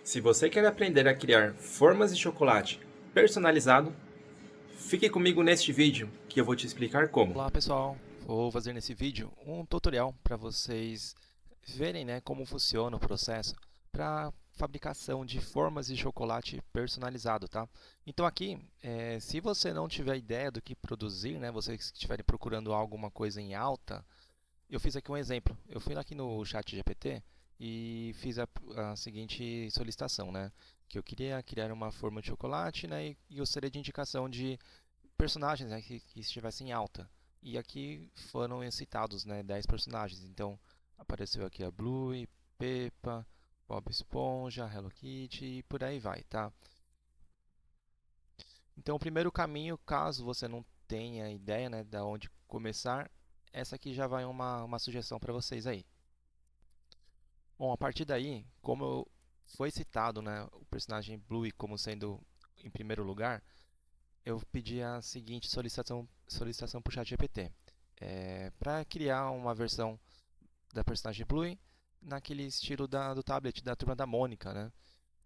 Se você quer aprender a criar formas de chocolate personalizado, fique comigo neste vídeo que eu vou te explicar como. Olá pessoal, vou fazer nesse vídeo um tutorial para vocês verem, como funciona o processo para fabricação de formas de chocolate personalizado, tá? Então aqui, se você não tiver ideia do que produzir, vocês que estiverem procurando alguma coisa em alta, eu fiz aqui um exemplo. Eu fui aqui no chat GPT e fiz a seguinte solicitação, que eu queria criar uma forma de chocolate, e gostaria de indicação de personagens, que estivessem em alta. E aqui foram citados, 10 personagens. Então apareceu aqui a Bluey, Peppa, Bob Esponja, Hello Kitty e por aí vai, tá? Então o primeiro caminho, caso você não tenha ideia, de onde começar, essa aqui já vai uma sugestão para vocês aí. Bom, a partir daí, foi citado, o personagem Bluey como sendo em primeiro lugar, eu pedi a seguinte solicitação para o ChatGPT, para criar uma versão da personagem Bluey naquele estilo do tablet da Turma da Mônica,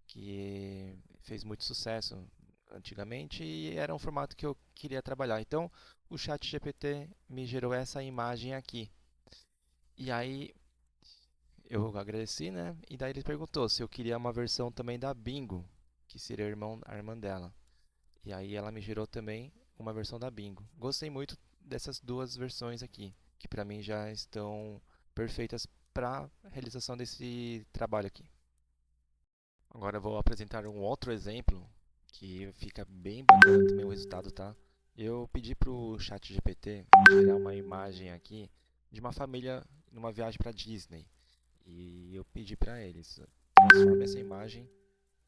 que fez muito sucesso antigamente e era um formato que eu queria trabalhar. Então, o ChatGPT me gerou essa imagem aqui. E aí eu agradeci, E daí ele perguntou se eu queria uma versão também da Bingo, que seria a irmã dela. E aí ela me gerou também uma versão da Bingo. Gostei muito dessas duas versões aqui, que para mim já estão perfeitas para a realização desse trabalho aqui. Agora eu vou apresentar um outro exemplo que fica bem bacana também o resultado, tá? Eu pedi para o ChatGPT gerar uma imagem aqui de uma família numa viagem para Disney. E eu pedi para eles transforme essa imagem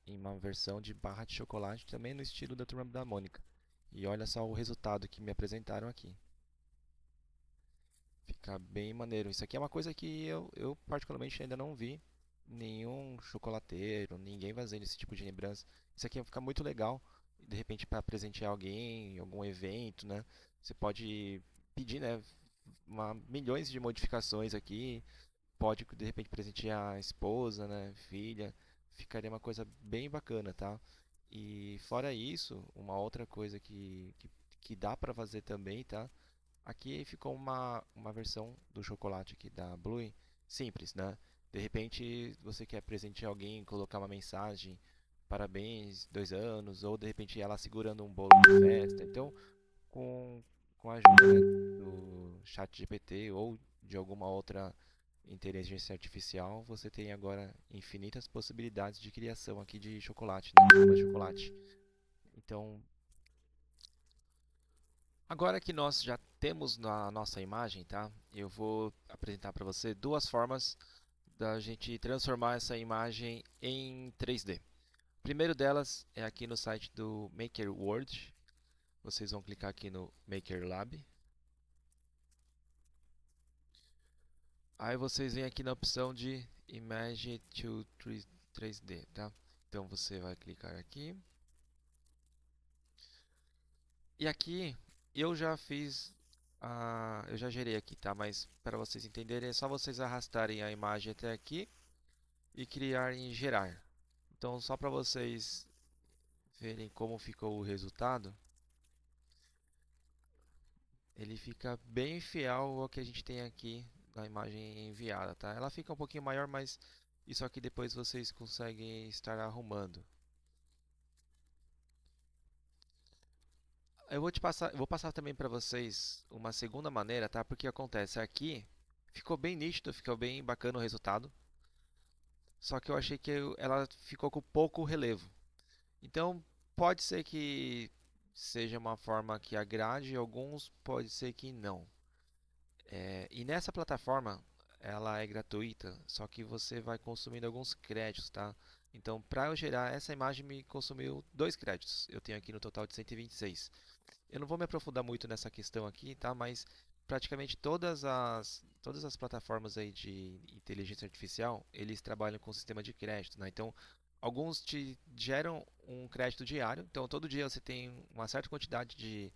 em uma versão de barra de chocolate também no estilo da Turma da Mônica. E olha só o resultado que me apresentaram aqui. Fica bem maneiro. Isso aqui é uma coisa que eu particularmente ainda não vi nenhum chocolateiro, ninguém fazendo esse tipo de lembrança. Isso aqui fica muito legal, de repente para presentear alguém em algum evento, Você pode pedir, milhões de modificações aqui. Pode de repente presentear a esposa, filha. Ficaria uma coisa bem bacana, tá? E fora isso, uma outra coisa que dá para fazer também, tá? Aqui ficou uma versão do chocolate aqui da Blue simples, De repente você quer presentear alguém, colocar uma mensagem, parabéns, 2 anos, ou de repente ela segurando um bolo de festa. Então, com, com a ajuda, do chat GPT ou de alguma outra inteligência artificial, você tem agora infinitas possibilidades de criação aqui de chocolate, forma de chocolate. Então, agora que nós já temos na nossa imagem, tá? Eu vou apresentar para você duas formas da gente transformar essa imagem em 3D. O primeiro delas é aqui no site do Maker World. Vocês vão clicar aqui no Maker Lab. Aí vocês vêm aqui na opção de Image to 3D, tá? Então você vai clicar aqui. E aqui eu já fiz eu já gerei aqui, tá? Mas para vocês entenderem, é só vocês arrastarem a imagem até aqui e criar em gerar. Então, só para vocês verem como ficou o resultado, ele fica bem fiel ao que a gente tem aqui na imagem enviada, tá? Ela fica um pouquinho maior, mas isso aqui depois vocês conseguem estar arrumando. Eu vou passar também para vocês uma segunda maneira, tá? Porque acontece aqui, ficou bem nítido, ficou bem bacana o resultado. Só que eu achei que ela ficou com pouco relevo. Então, pode ser que seja uma forma que agrade alguns, pode ser que não. E nessa plataforma, ela é gratuita, só que você vai consumindo alguns créditos, tá? Então, para eu gerar essa imagem, me consumiu 2 créditos. Eu tenho aqui no total de 126. Eu não vou me aprofundar muito nessa questão aqui, tá? Mas praticamente todas as plataformas aí de inteligência artificial, eles trabalham com sistema de crédito, Então, alguns te geram um crédito diário. Então, todo dia você tem uma certa quantidade de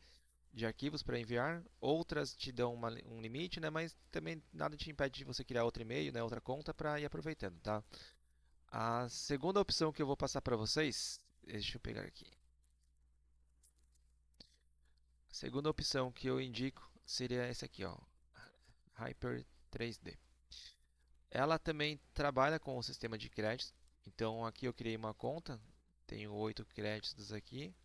arquivos para enviar. Outras te dão um limite, Mas também nada te impede de você criar outro e-mail, outra conta para ir aproveitando, tá? A segunda opção que eu vou passar para vocês, deixa eu pegar aqui. A segunda opção que eu indico seria essa aqui, ó, Hyper 3D. Ela também trabalha com o sistema de créditos. Então aqui eu criei uma conta, tenho 8 créditos aqui.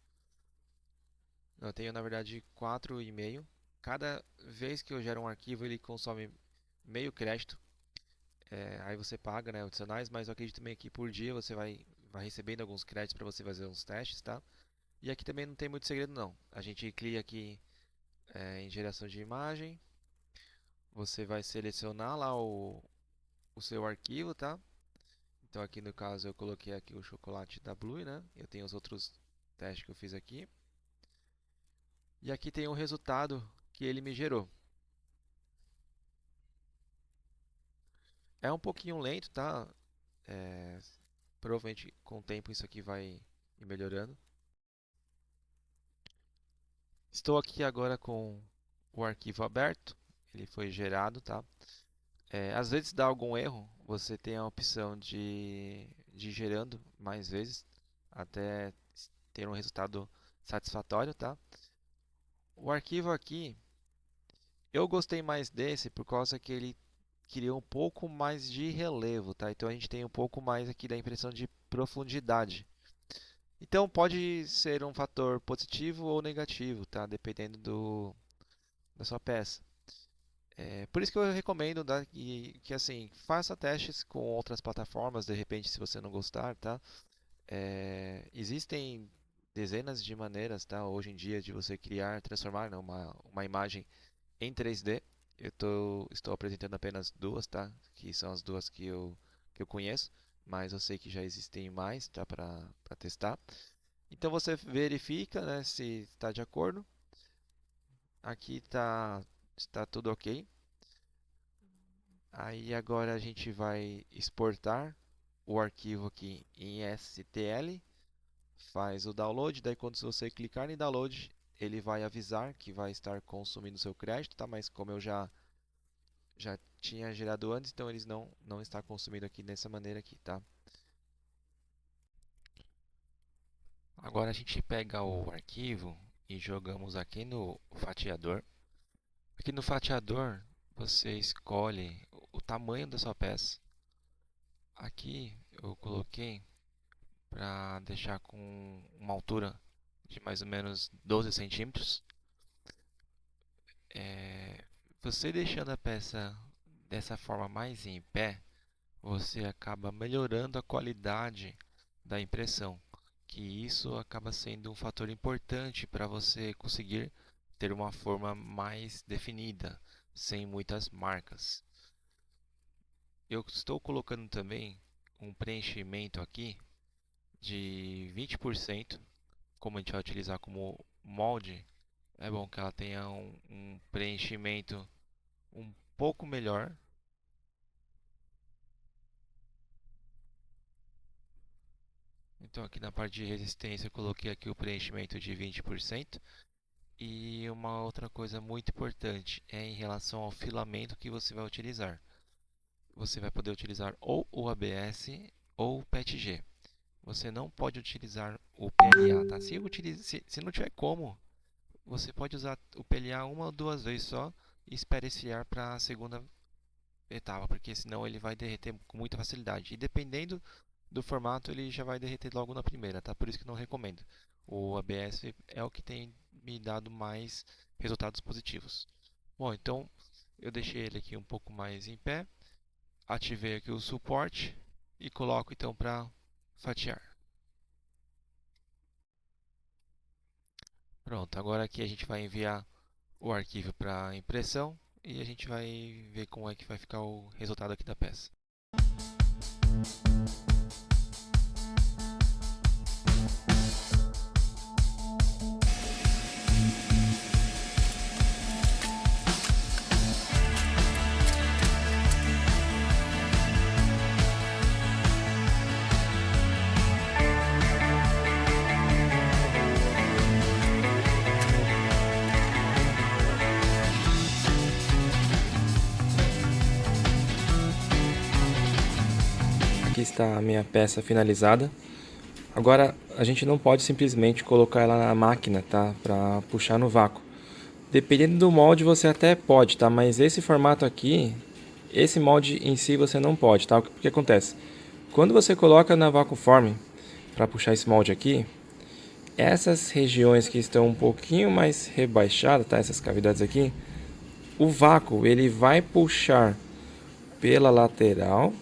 Eu tenho na verdade 4,5. Cada vez que eu gero um arquivo ele consome meio crédito. Aí você paga, né, adicionais, mas eu acredito também que por dia você vai recebendo alguns créditos para você fazer uns testes, tá? E aqui também não tem muito segredo não. A gente clica aqui em geração de imagem. Você vai selecionar lá o seu arquivo, tá? Então aqui no caso eu coloquei aqui o chocolate da Blue, né? Eu tenho os outros testes que eu fiz aqui. E aqui tem o resultado que ele me gerou. É um pouquinho lento, tá? É, provavelmente com o tempo isso aqui vai ir melhorando. Estou aqui agora com o arquivo aberto. Ele foi gerado, tá? Às vezes dá algum erro, você tem a opção de ir gerando mais vezes até ter um resultado satisfatório, tá? O arquivo aqui, eu gostei mais desse por causa que ele cria um pouco mais de relevo, tá? Então a gente tem um pouco mais aqui da impressão de profundidade. Então pode ser um fator positivo ou negativo, tá? Dependendo da sua peça. Por isso que eu recomendo, tá? Que assim, faça testes com outras plataformas, de repente, se você não gostar, tá? Existem dezenas de maneiras, tá? Hoje em dia, de você criar, transformar, né, uma imagem em 3D. Estou apresentando apenas duas, tá? Que são as duas que eu conheço, mas eu sei que já existem mais, tá? Para testar. Então você verifica, né, se está de acordo. Aqui está tudo ok. Aí agora a gente vai exportar o arquivo aqui em STL, faz o download, daí quando você clicar em download, ele vai avisar que vai estar consumindo seu crédito, tá? Mas como eu já tinha gerado antes, então eles não está consumindo aqui dessa maneira aqui, tá? Agora a gente pega o arquivo e jogamos aqui no fatiador. Aqui no fatiador você escolhe o tamanho da sua peça. Aqui eu coloquei para deixar com uma altura de mais ou menos 12 centímetros. Você deixando a peça dessa forma mais em pé, você acaba melhorando a qualidade da impressão, que isso acaba sendo um fator importante para você conseguir ter uma forma mais definida, sem muitas marcas. Eu estou colocando também um preenchimento aqui de 20%, como a gente vai utilizar como molde, é bom que ela tenha um preenchimento um pouco melhor. Então aqui na parte de resistência eu coloquei aqui o preenchimento de 20%. E uma outra coisa muito importante é em relação ao filamento que você vai utilizar. Você vai poder utilizar ou o ABS ou o PETG. Você não pode utilizar o PLA, tá? Se não tiver como, você pode usar o PLA uma ou duas vezes só e espere esfriar para a segunda etapa, porque senão ele vai derreter com muita facilidade. E dependendo do formato, ele já vai derreter logo na primeira, tá? Por isso que não recomendo. O ABS é o que tem me dado mais resultados positivos. Bom, então eu deixei ele aqui um pouco mais em pé, ativei aqui o suporte e coloco então para fatiar. Pronto, agora aqui a gente vai enviar o arquivo para impressão e a gente vai ver como é que vai ficar o resultado aqui da peça. está a minha peça finalizada. Agora a gente não pode simplesmente colocar ela na máquina, tá? Para puxar no vácuo. Dependendo do molde você até pode, tá? Mas esse formato aqui, esse molde em si você não pode, tá? O que acontece? Quando você coloca na Vacuform para puxar esse molde aqui, essas regiões que estão um pouquinho mais rebaixadas, tá? Essas cavidades aqui, o vácuo ele vai puxar pela lateral,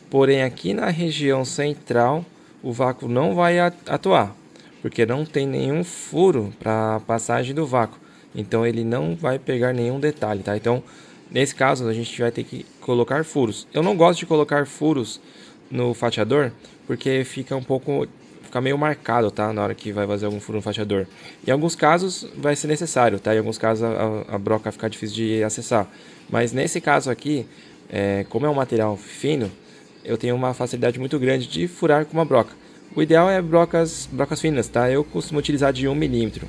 porém aqui na região central o vácuo não vai atuar, porque não tem nenhum furo para passagem do vácuo, então ele não vai pegar nenhum detalhe, tá? Então nesse caso a gente vai ter que colocar furos. Eu não gosto de colocar furos no fatiador, porque fica meio marcado, tá? Na hora que vai fazer algum furo no fatiador. Em alguns casos vai ser necessário, tá? Em alguns casos a broca vai ficar difícil de acessar. Mas nesse caso aqui, como é um material fino, eu tenho uma facilidade muito grande de furar com uma broca. O ideal é brocas finas, tá? Eu costumo utilizar de 1 milímetro.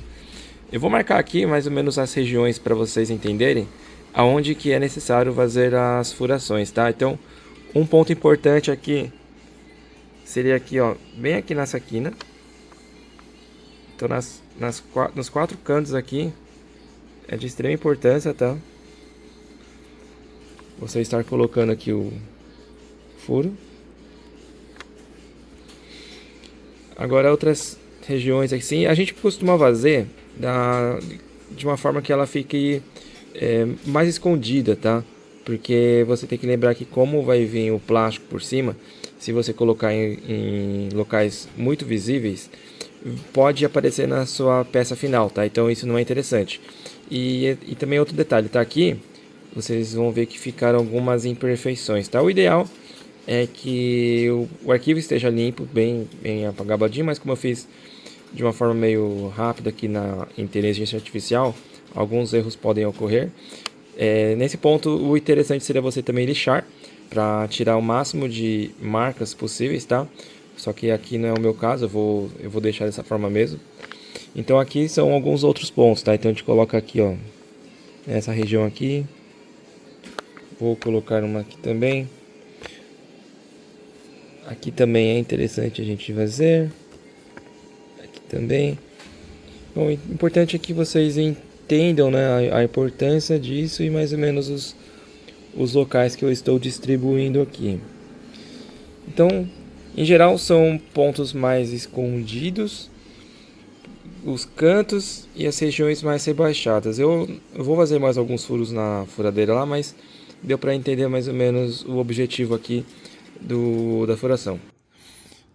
Eu vou marcar aqui mais ou menos as regiões para vocês entenderem aonde que é necessário fazer as furações, tá? Então, um ponto importante aqui seria aqui, ó, bem aqui nessa quina. Então nos 4 cantos aqui é de extrema importância, tá? Você estar colocando aqui o furo. Agora outras regiões aqui, sim, a gente costuma fazer de uma forma que ela fique mais escondida, tá? Porque você tem que lembrar que como vai vir o plástico por cima, se você colocar em locais muito visíveis, pode aparecer na sua peça final, tá? Então isso não é interessante. E também outro detalhe, tá? Aqui vocês vão ver que ficaram algumas imperfeições, tá? O ideal é que o arquivo esteja limpo, bem apagabadinho, mas como eu fiz de uma forma meio rápida aqui na inteligência artificial, alguns erros podem ocorrer. Nesse ponto, o interessante seria você também lixar para tirar o máximo de marcas possíveis, tá? Só que aqui não é o meu caso, eu vou deixar dessa forma mesmo. Então aqui são alguns outros pontos, tá? Então a gente coloca aqui, ó, essa região aqui. Vou colocar uma aqui também. Aqui também é interessante a gente fazer. Aqui também. Bom, o importante é que vocês entendam, né, a importância disso e mais ou menos os locais que eu estou distribuindo aqui. Então, em geral, são pontos mais escondidos, os cantos e as regiões mais rebaixadas. Eu vou fazer mais alguns furos na furadeira lá, mas deu para entender mais ou menos o objetivo aqui da furação.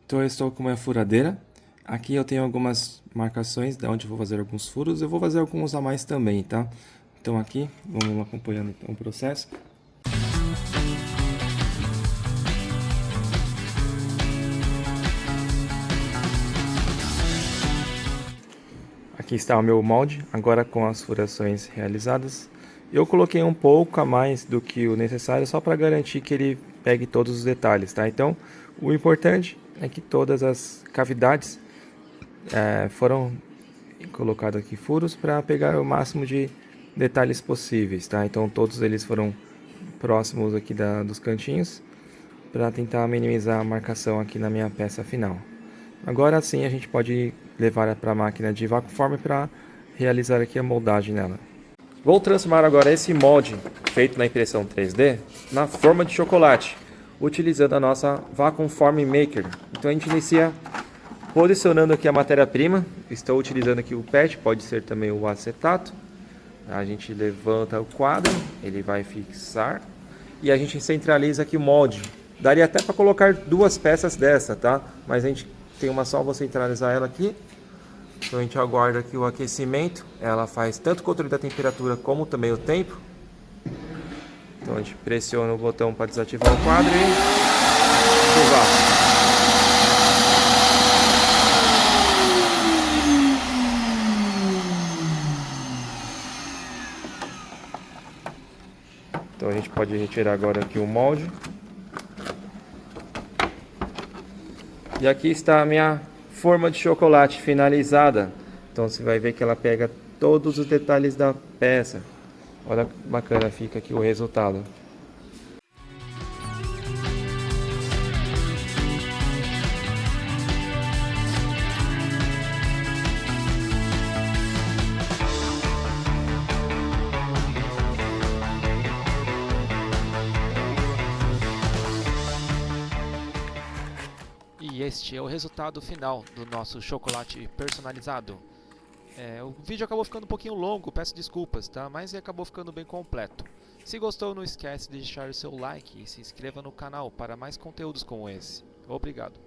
Então eu estou com a minha furadeira. Aqui eu tenho algumas marcações de onde eu vou fazer alguns furos. Eu vou fazer alguns a mais também, tá? Então aqui, vamos acompanhando então, o processo. Aqui está o meu molde, agora com as furações realizadas. Eu coloquei um pouco a mais do que o necessário, só para garantir que ele pegue todos os detalhes, tá? Então, o importante é que todas as cavidades foram colocados aqui furos para pegar o máximo de detalhes possíveis, tá? Então, todos eles foram próximos aqui dos cantinhos, para tentar minimizar a marcação aqui na minha peça final. Agora sim a gente pode levar para a máquina de Vacuform para realizar aqui a moldagem nela. Vou transformar agora esse molde feito na impressão 3D na forma de chocolate, utilizando a nossa Vacuform Maker. Então a gente inicia posicionando aqui a matéria-prima. Estou utilizando aqui o PET, pode ser também o acetato. A gente levanta o quadro, ele vai fixar e a gente centraliza aqui o molde. Daria até para colocar 2 peças dessa, tá? Mas a gente tem uma só, vou centralizar ela aqui. Então a gente aguarda aqui o aquecimento. Ela faz tanto o controle da temperatura como também o tempo. Então a gente pressiona o botão para desativar o quadro e ativar. Então a gente pode retirar agora aqui o molde. E aqui está a minha forma de chocolate finalizada. Então você vai ver que ela pega todos os detalhes da peça. Olha que bacana fica aqui o resultado. este é o resultado final do nosso chocolate personalizado. O vídeo acabou ficando um pouquinho longo, peço desculpas, tá? Mas ele acabou ficando bem completo. Se gostou, não esquece de deixar o seu like e se inscreva no canal para mais conteúdos como esse. Obrigado.